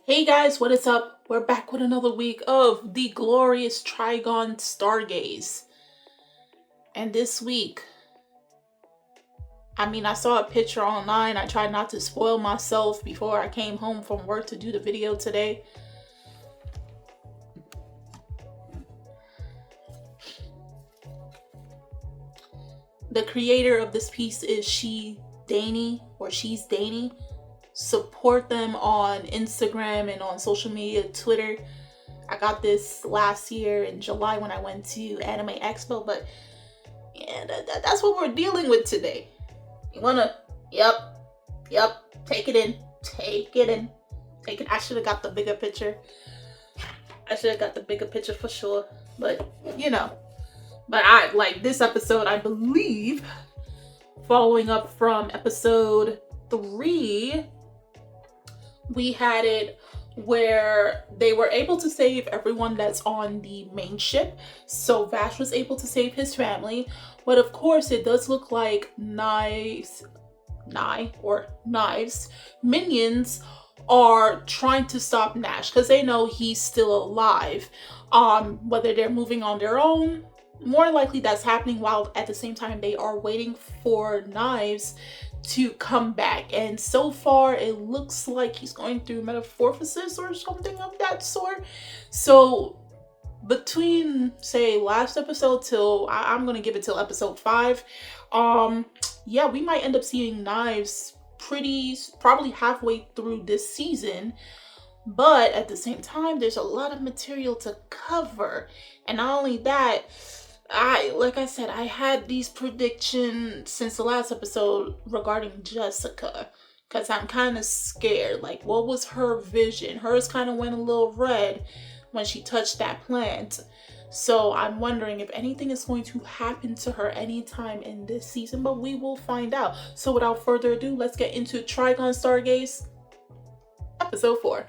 Hey guys, what is up? We're back with another week of the glorious Trigun STARGAZE. And this week, I saw a picture online. I tried not to spoil myself before I came home from work to do the video today. The creator of this piece is She's Danny. Support them on Instagram and on social media, Twitter. I got this last year in July when I went to Anime Expo, but yeah, that's what we're dealing with today. You wanna, yep, take it in. I should have got the bigger picture. For sure. But, but I like this episode, I believe, following up from episode 3, we had it where they were able to save everyone that's on the main ship. So Vash was able to save his family. But of course, it does look like Knives minions are trying to stop Nash because they know he's still alive. Whether they're moving on their own, more likely that's happening, while at the same time they are waiting for Knives to come back. And so far it looks like he's going through metamorphosis or something of that sort. So between, say, last episode till I'm gonna give it till episode 5, yeah, we might end up seeing Knives probably halfway through this season. But at the same time, there's a lot of material to cover. And not only that, like I said, I had these predictions since the last episode regarding Jessica, because I'm kind of scared. Like, what was her vision? Hers kind of went a little red when she touched that plant. So I'm wondering if anything is going to happen to her anytime in this season, but we will find out. So without further ado, let's get into Trigun STARGAZE, episode 4.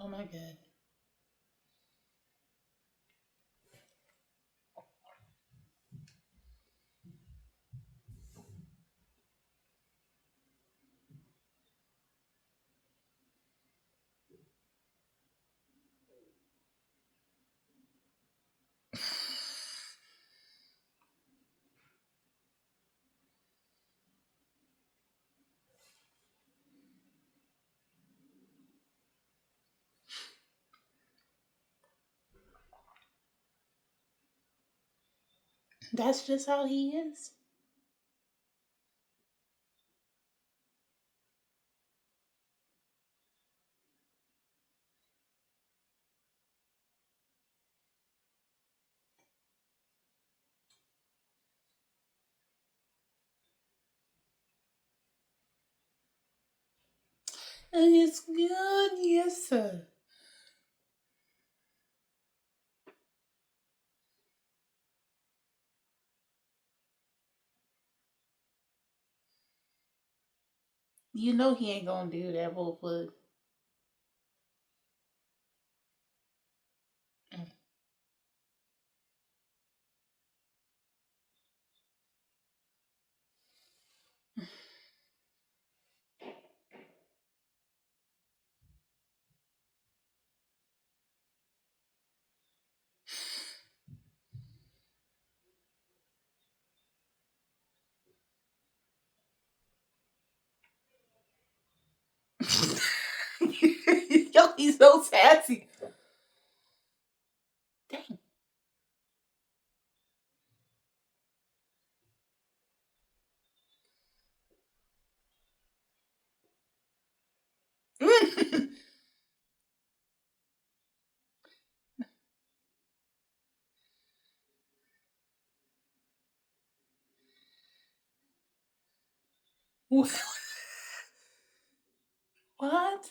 Oh my god. That's just how he is. And it's good, yes, sir. You know he ain't gonna do that, Wolfwood. Yo, he's so sassy. Dang. What?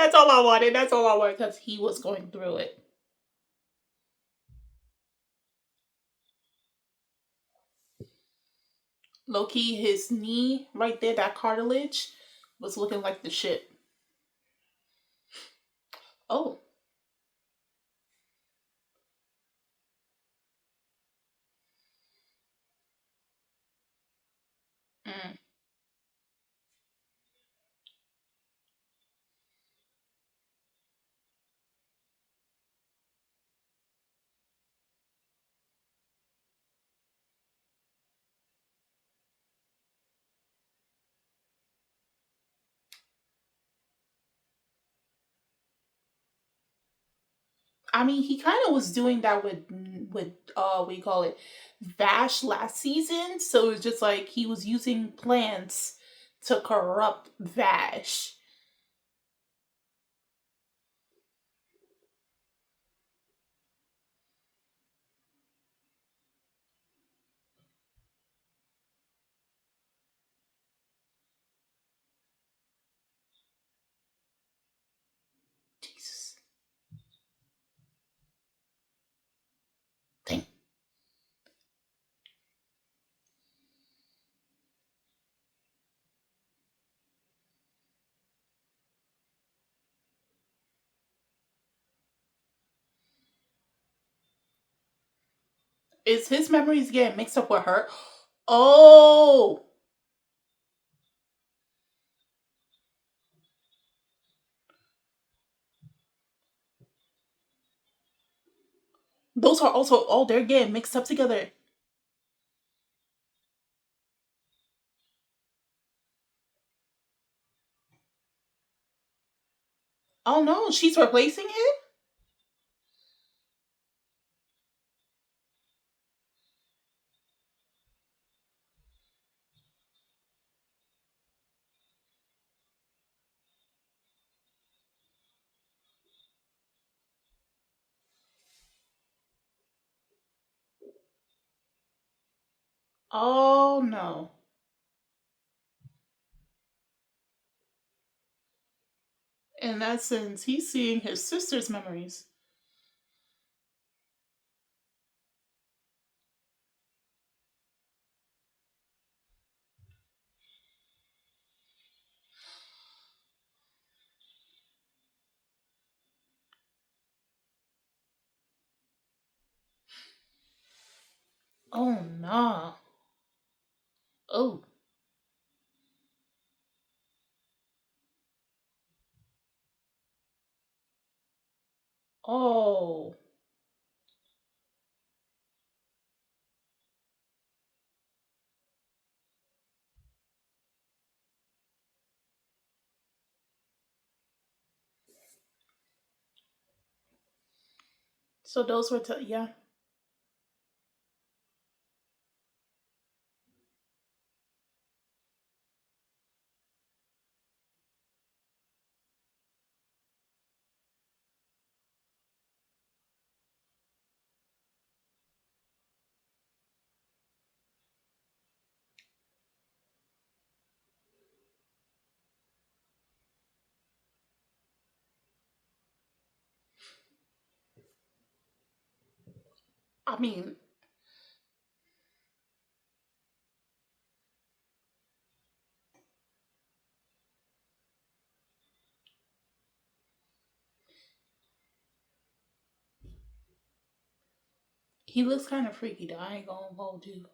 That's all I wanted. That's all I wanted because he was going through it. Low key, his knee right there, that cartilage, was looking like the shit. Oh. Mm. I mean, he kind of was doing that with what you call it, Vash last season. So it's just like he was using plants to corrupt Vash. Jesus, dang. Is his memories getting mixed up with her? Oh, those are also, oh, they're getting mixed up together. Oh no, she's replacing him. Oh no. In that sense, he's seeing his sister's memories. Oh no. Oh. Oh. So those were yeah. I mean, he looks kind of freaky though. I ain't gonna hold you.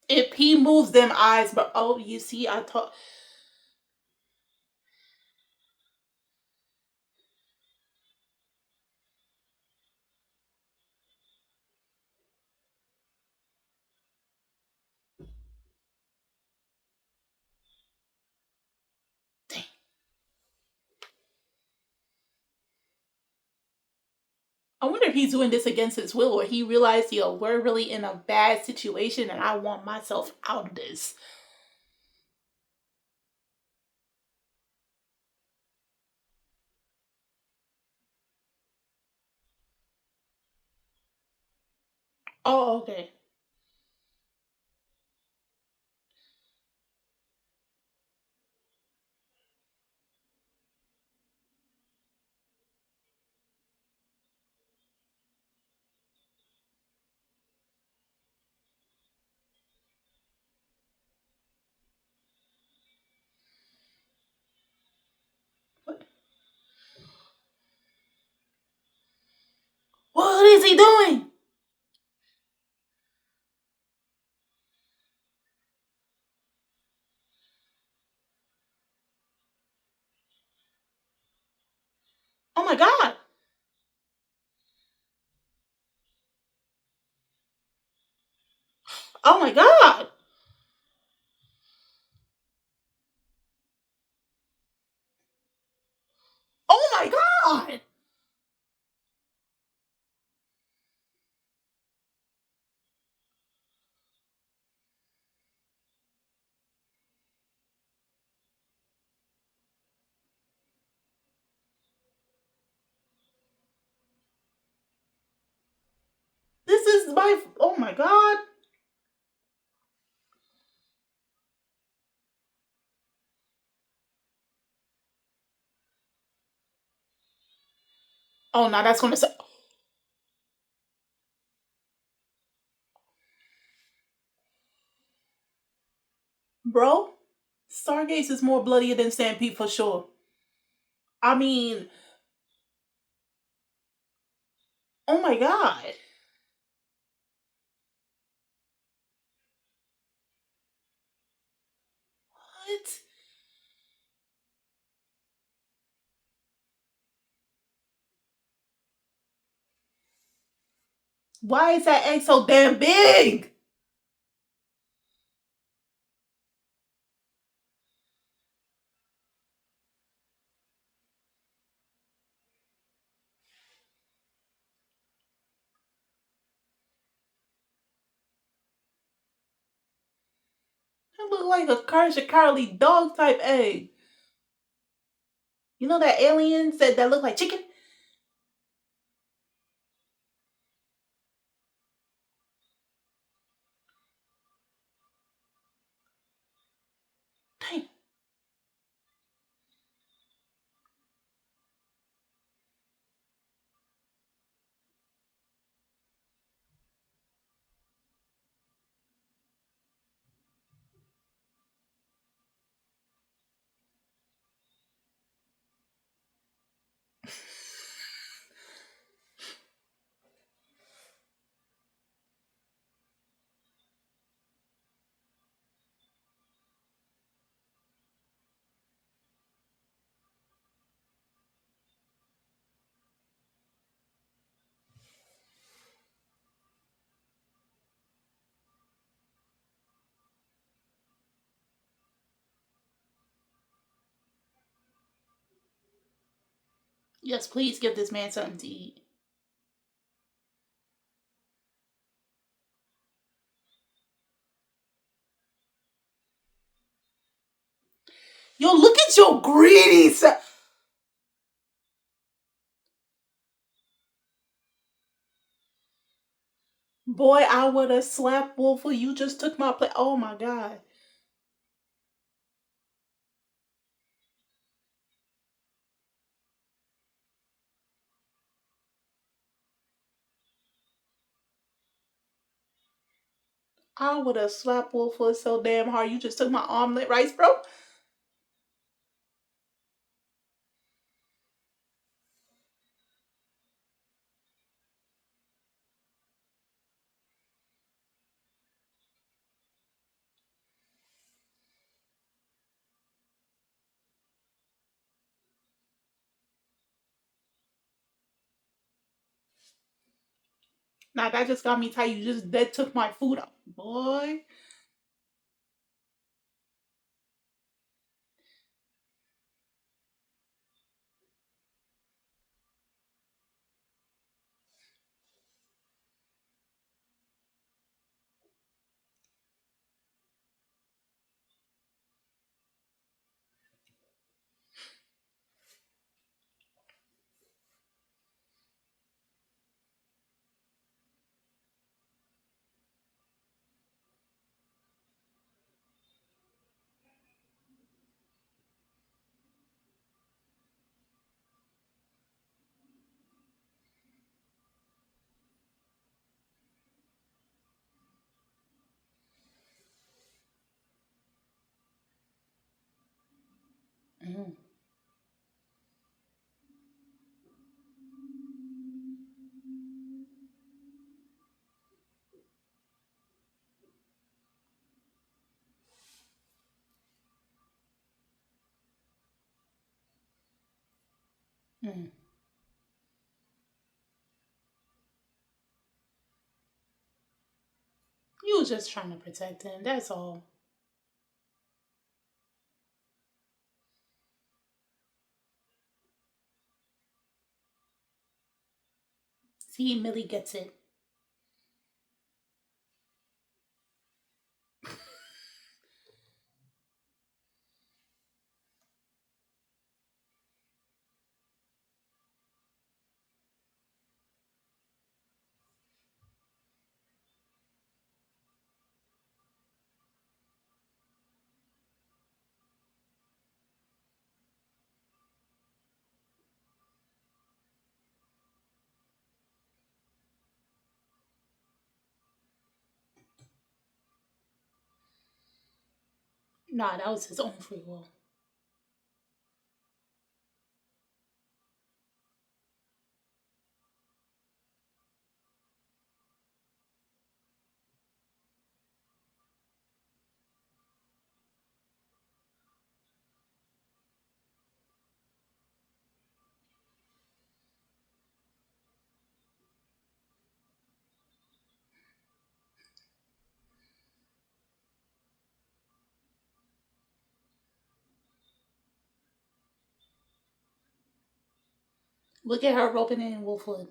If he moves them eyes, but oh, you see, I thought. Dang. I wonder if he's doing this against his will, or he realized, yo, we're really in a bad situation, and I want myself out of this. Oh, okay. What, what is he doing? Oh my god. Oh my god. Oh my god. This is my. Oh my god. Oh, now that's gonna say. Bro, Stargaze is more bloodier than Stampede for sure. I mean, oh my god. What? Why is that egg so damn big? It look like a Carly dog type egg. You know that aliens that look like chicken? Dang. Yes, please give this man something to eat. Yo, look at your greedy self. Boy, I would have slapped Wolf. You just took my place. Oh my god. I would have slapped Wolf so damn hard. You just took my omelet rice, bro. Nah, that just got me tight. You just dead took my food out. Boy. Mm. You was just trying to protect him. That's all. See, Millie gets it. Nah, that was his own free will. Look at her roping in Wolfwood.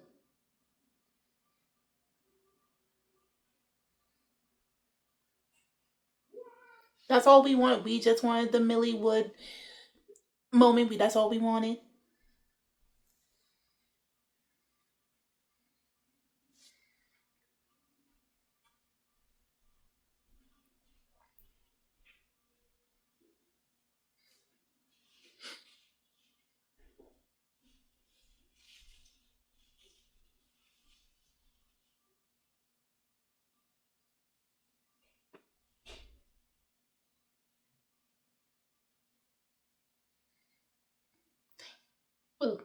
That's all we want. We just wanted the Millie Wood moment. That's all we wanted. Ooh,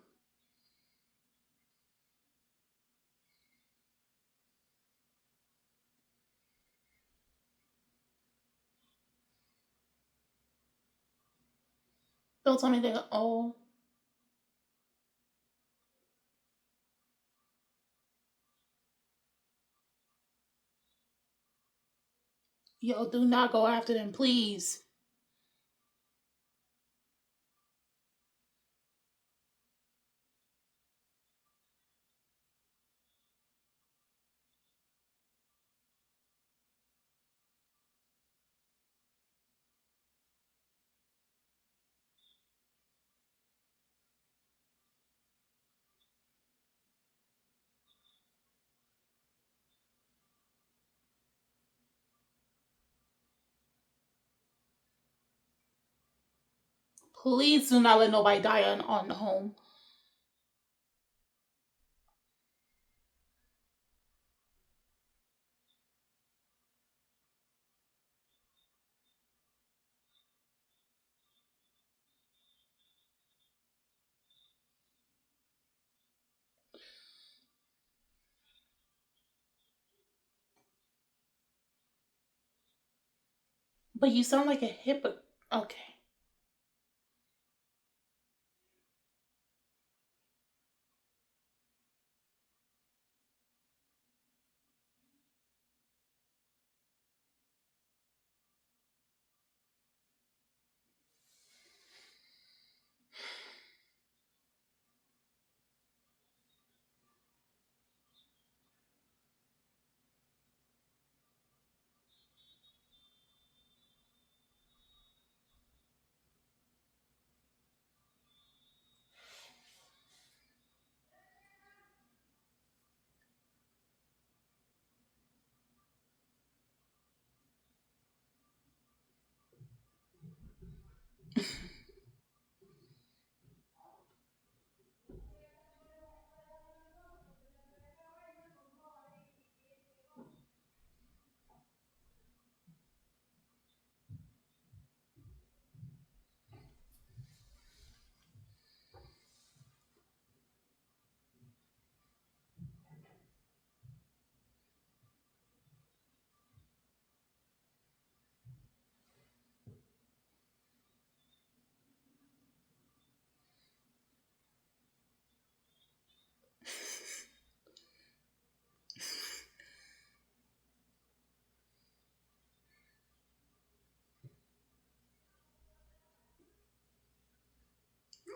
don't tell me they. Oh, yo, do not go after them, please. Please do not let nobody die on the home. But you sound like a hypocrite. Okay.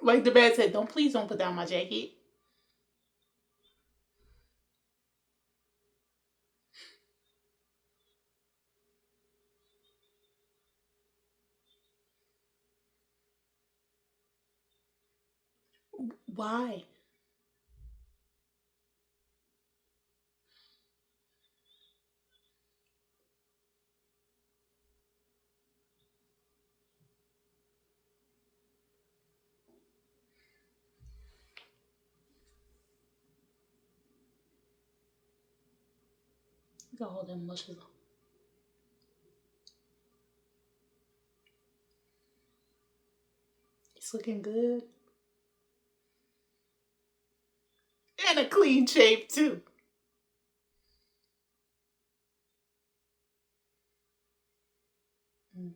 Like the man said, please don't put down my jacket. Why? Look at all them mushes. It's looking good. And a clean shave too. Mm.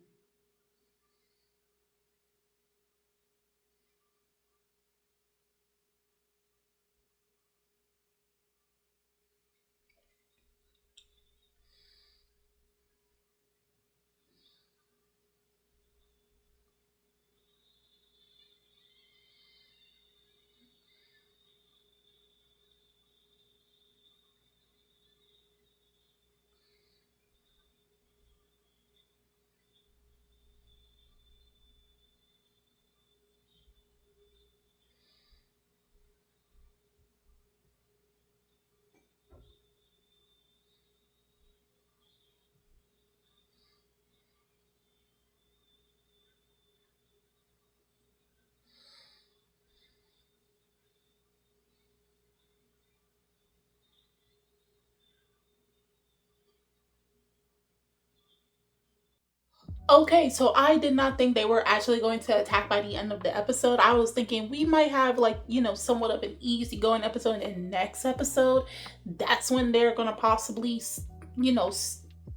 Okay, so I did not think they were actually going to attack by the end of the episode. I was thinking we might have, like, somewhat of an easygoing episode, and next episode, that's when they're going to possibly,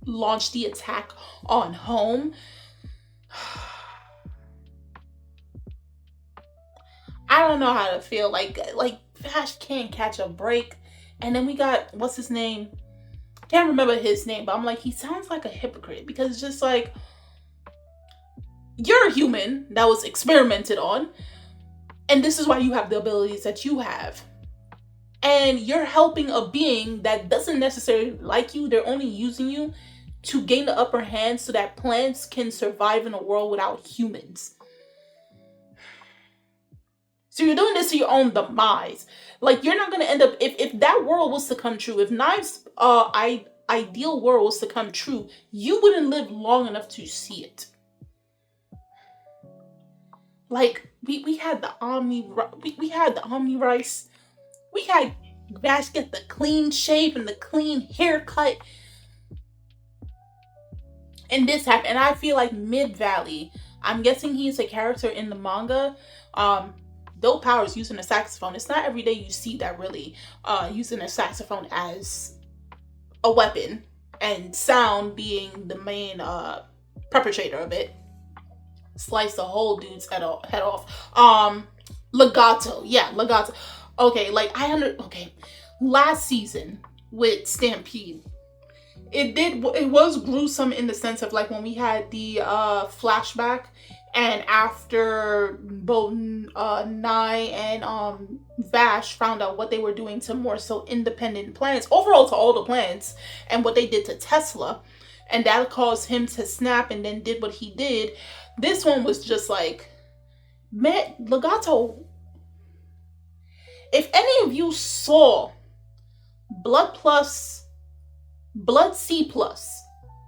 launch the attack on home. I don't know how to feel. Like Vash can't catch a break. And then we got, what's his name? Can't remember his name, but I'm like, he sounds like a hypocrite, because it's just like, you're a human that was experimented on, and this is why you have the abilities that you have. And you're helping a being that doesn't necessarily like you. They're only using you to gain the upper hand so that plants can survive in a world without humans. So you're doing this to your own demise. Like, you're not going to end up, if that world was to come true, if Knives' ideal world was to come true, you wouldn't live long enough to see it. Like, we had the we had the Omni Rice. We had Vash get the clean shave and the clean haircut. And this happened. And I feel like Mid-Valley, I'm guessing he's a character in the manga. Dope Powers using a saxophone. It's not every day you see that really using a saxophone as a weapon, and sound being the main perpetrator of it. Slice the whole dude's head off. Legato. Yeah, Legato. Okay, like okay. Last season with Stampede, it was gruesome in the sense of, like, when we had the flashback, and after both Nye and Vash found out what they were doing to more so independent plants, overall to all the plants, and what they did to Tesla, and that caused him to snap and then did what he did. This one was just like, man, Legato, if any of you saw Blood C+,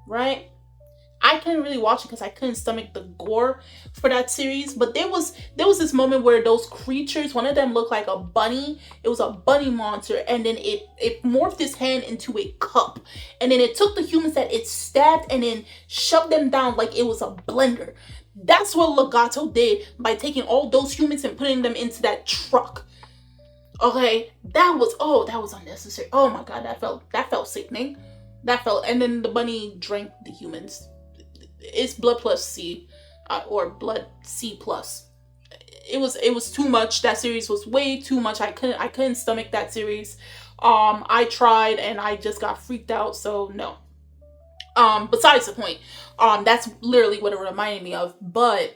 right? I couldn't really watch it because I couldn't stomach the gore for that series. But there was this moment where those creatures, one of them looked like a bunny. It was a bunny monster, and then it morphed its hand into a cup, and then it took the humans that it stabbed and then shoved them down like it was a blender. That's what Legato did by taking all those humans and putting them into that truck. Okay, that was unnecessary. Oh my god, that felt sickening. And then the bunny drank the humans. It's Blood plus C, or Blood C plus. It was too much. That series was way too much. I couldn't stomach that series. I tried and I just got freaked out. So no. Besides the point, that's literally what it reminded me of. But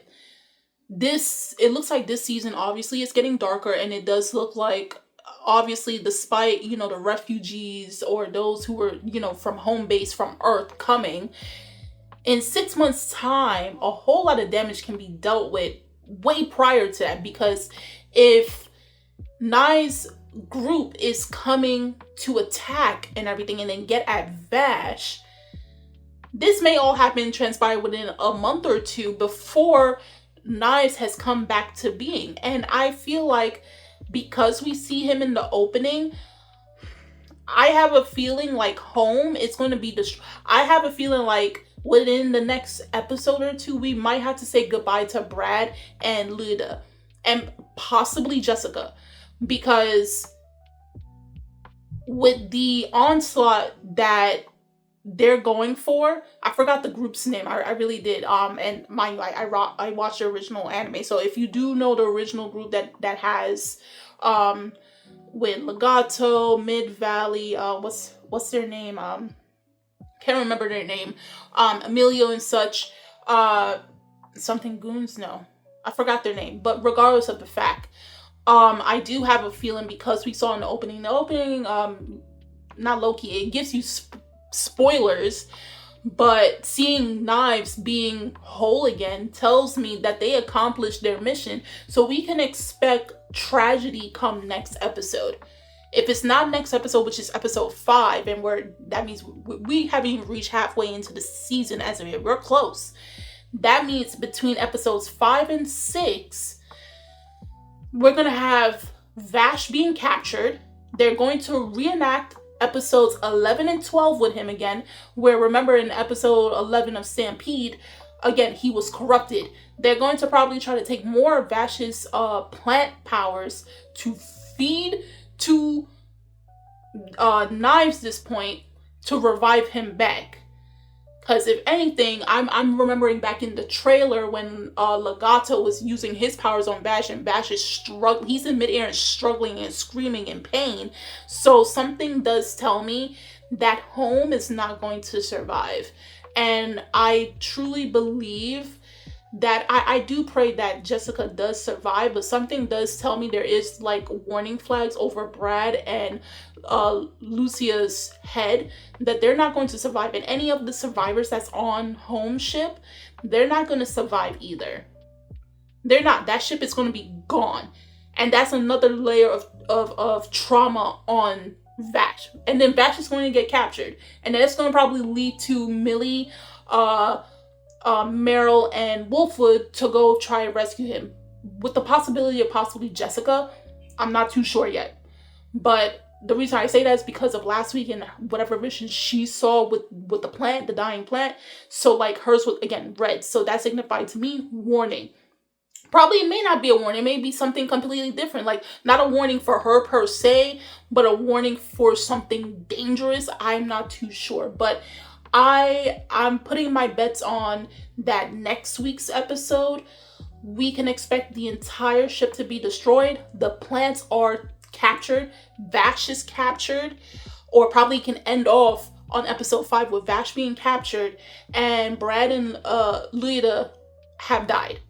it looks like this season obviously is getting darker, and it does look like, obviously, despite, the refugees or those who were, from home base from Earth coming, in 6 months time, a whole lot of damage can be dealt with way prior to that, because if Nye's group is coming to attack and everything and then get at Vash, this may all happen, transpire within a month or two before Knives has come back to being. And I feel like because we see him in the opening, I have a feeling like home is going to be I have a feeling like within the next episode or two, we might have to say goodbye to Brad and Luda and possibly Jessica, because with the onslaught that they're going for, I forgot the group's name. I really did. And mind you, I watched the original anime. So if you do know the original group that has, with Legato, Mid Valley, what's their name? Can't remember their name. Emilio and such. Something Goons. No, I forgot their name. But regardless of the fact, I do have a feeling, because we saw in the opening, not Loki. It gives you spoilers, but seeing Knives being whole again tells me that they accomplished their mission. So we can expect tragedy come next episode. If it's not next episode, which is episode 5, and that means we haven't even reached halfway into the season as of yet. We're close. That means between episodes 5 and 6, we're gonna have Vash being captured. They're going to reenact episodes 11 and 12 with him again, where, remember, in episode 11 of Stampede, again, he was corrupted. They're going to probably try to take more of Vash's plant powers to feed to Knives this point to revive him back. Because if anything, I'm remembering back in the trailer when Legato was using his powers on Vash, and Vash is struggling. He's in midair and struggling and screaming in pain. So something does tell me that home is not going to survive. And I truly believe that I do pray that Jessica does survive, but something does tell me there is like warning flags over Brad and Lucia's head that they're not going to survive. And any of the survivors that's on home ship, they're not going to survive either. They're not. That ship is going to be gone. And that's another layer of trauma on Vash. And then Vash is going to get captured. And then it's going to probably lead to Millie, Meryl, and Wolfwood to go try and rescue him, with the possibility of possibly Jessica. I'm not too sure yet, but the reason I say that is because of last week and whatever vision she saw with the plant, the dying plant. So like hers was again red, so that signified to me warning. Probably it may not be a warning, it may be something completely different, like not a warning for her per se, but a warning for something dangerous. I'm not too sure, but I'm putting my bets on that next week's episode, we can expect the entire ship to be destroyed. The plants are captured. Vash is captured, or probably can end off on episode 5 with Vash being captured and Brad and Luida have died.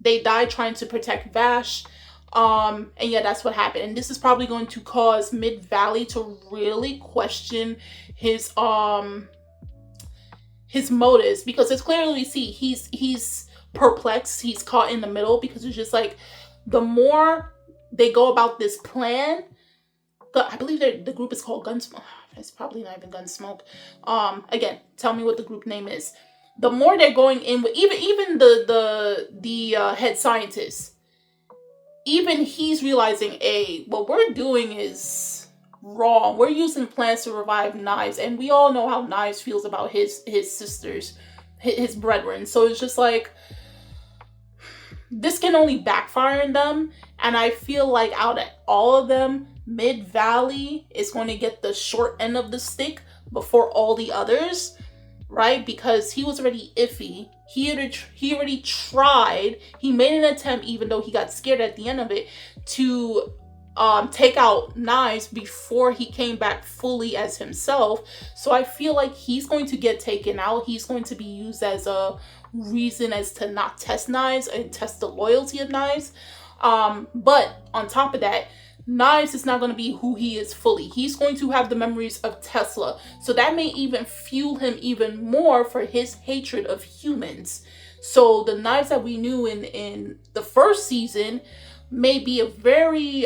They died trying to protect Vash. And yeah, that's what happened. And this is probably going to cause Mid Valley to really question his motives, because it's clearly we see he's perplexed, he's caught in the middle, because it's just like the more they go about this plan, I believe the group is called Gunsmoke. It's probably not even Gunsmoke. Again, tell me what the group name is. The more they're going in with, even the head scientist, even he's realizing, hey, what we're doing is wrong. We're using plants to revive Knives, and we all know how Knives feels about his sisters, his brethren. So it's just like, this can only backfire in them. And I feel like out of all of them, Mid Valley is going to get the short end of the stick before all the others, right? Because he was already iffy. He already tried. He made an attempt, even though he got scared at the end of it, to take out Knives before he came back fully as himself. So I feel like he's going to get taken out. He's going to be used as a reason as to not test Knives and test the loyalty of Knives. But on top of that, Knives is not going to be who he is fully. He's going to have the memories of Tesla. So that may even fuel him even more for his hatred of humans. So the Knives that we knew in the first season may be a very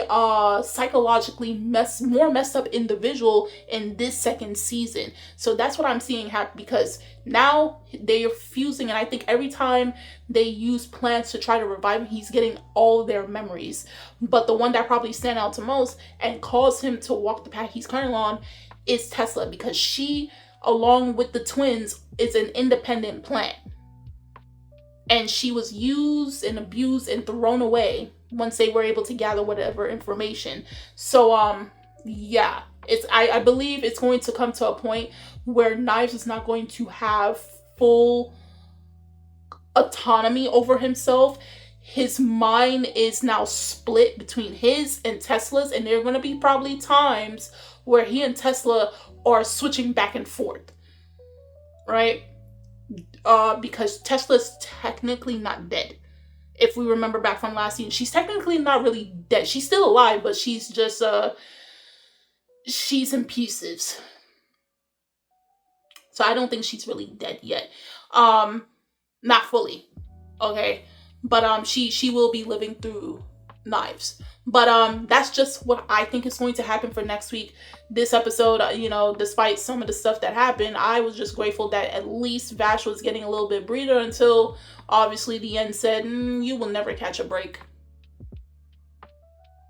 psychologically more messed up individual in this second season. So that's what I'm seeing happen, because now they are fusing, and I think every time they use plans to try to revive him, he's getting all of their memories. But the one that probably stand out to most and cause him to walk the path he's currently on is Tesla, because she, along with the twins, is an independent plant. And she was used and abused and thrown away once they were able to gather whatever information. So yeah, I believe it's going to come to a point where Knives is not going to have full autonomy over himself. His mind is now split between his and Tesla's, and there are going to be probably times where he and Tesla are switching back and forth, right? Because Tesla's technically not dead. If we remember back from last season, she's technically not really dead. She's still alive, but she's just she's in pieces. So I don't think she's really dead yet. Not fully. Okay. But she will be living through Knives. But that's just what I think is going to happen for next week. This episode, despite some of the stuff that happened, I was just grateful that at least Vash was getting a little bit breather until obviously the end said, you will never catch a break.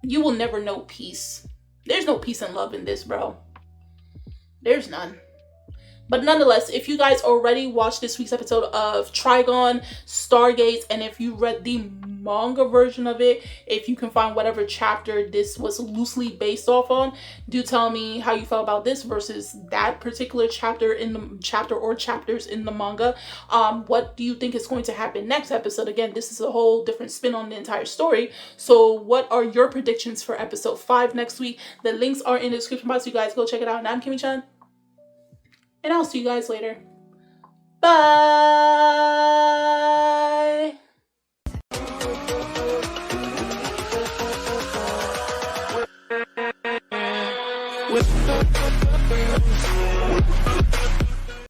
You will never know peace. There's no peace and love in this, bro. There's none. But nonetheless, if you guys already watched this week's episode of Trigun STARGAZE, and if you read the manga version of it, if you can find whatever chapter this was loosely based off on, do tell me how you felt about this versus that particular chapter in the chapters in the manga. What do you think is going to happen next episode? Again, this is a whole different spin on the entire story. So what are your predictions for episode 5 next week? The links are in the description box. You guys go check it out. And I'm Kimmy-chan. And I'll see you guys later. Bye!